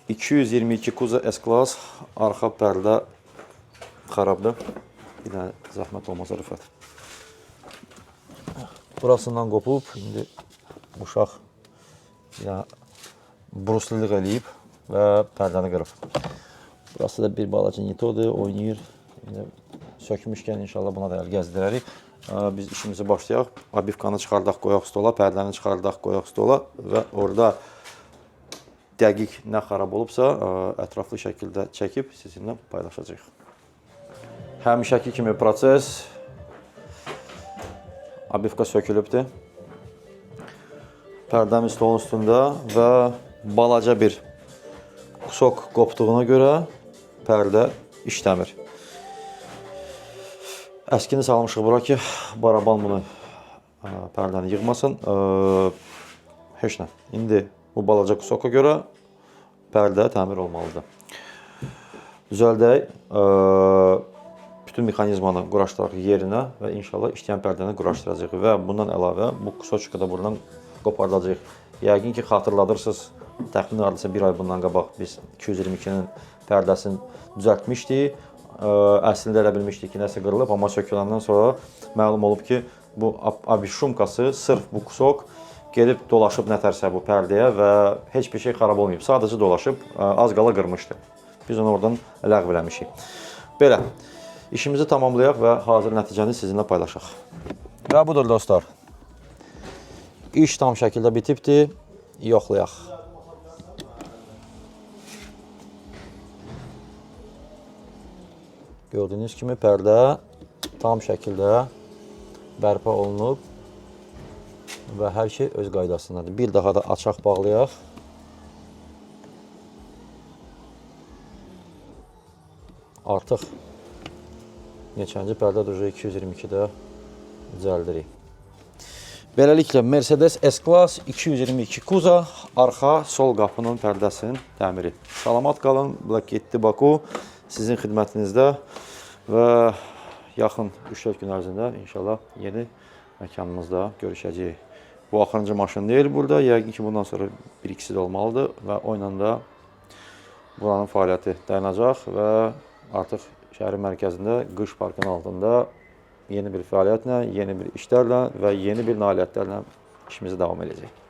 222 Kuza S-Class arxa pərdə xarabdır. Bir dənə zəhmət olmasa Rüfət. Burasından qopub, indi uşaq bruslilik eləyib və pərdəni qırıb. Burası da bir balaca nitodur, oynayır. Sökmüşkən inşallah buna da əl gəzdirərik. Biz işimizi başlayaq. Abivkanı çıxardaq, qoyaq stola, pərdəni çıxardaq, qoyaq stola və orada dəqiq nə xarab olubsa, ətraflı şəkildə çəkib sizinlə paylaşacağıq. Həmişəki kimi proses. Abivka sökülübdür. Pərdəmiz stolun üstündə və balaca bir kusok qopduğuna görə pərdə işləmir. Əskini salmışıq bura ki, baraban bunu pərdəni yığmasın. Heç nə. İndi bu balaca kusoka görə pərdə təmir olmalıdır. Düzəldək. Bütün mexanizmanı quraşdıraq yerinə və inşallah işləyən pərdəni quraşdıracaq və bundan əlavə bu kusoçka da buradan qopardacaq. Yəqin ki, xatırladırsınız, təxminən hardasa bir ay bundan qabaq biz 222-nin pərdəsini düzəltmişdik. Əslində elə bilmişdik ki, nəsə qırılıb, amma söküləndən sonra məlum olub ki, bu abişumkası sırf bu kusok gedib dolaşıb nətərsə bu pərdəyə və heç bir şey xarab olmayıb. Sadəcə dolaşıb, az qala qırmışdı. Biz onu oradan ləğv eləmişik. Belə, işimizi tamamlayaq və hazır nəticəni sizinlə paylaşaq. Və budur dostlar. İş tam şəkildə bitibdir. Yoxlayaq. Gördüyünüz kimi pərdə tam şəkildə bərpa olunub və hər şey öz qaydasındadır. Bir daha da açaq bağlayaq. Artıq neçənci pərdədir, 222-də düzəldirik. Beləliklə, Mercedes S-Class 222 Kuza arxa sol qapının pərdəsinin təmiri. Salamat qalın, Black 7 Baku sizin xidmətinizdə və yaxın 3-4 gün ərzində inşallah yeni məkanımızda görüşəcəyik. Bu axırıncı maşın deyil burada, yəqin ki, bundan sonra bir-ikisi də olmalıdır və o ilə də buranın fəaliyyəti dayanacaq və artıq şəhərin mərkəzində, qış parkının altında yeni bir fəaliyyətlə, yeni bir işlərlə və yeni bir nailiyyətlərlə işimizi davam edəcək.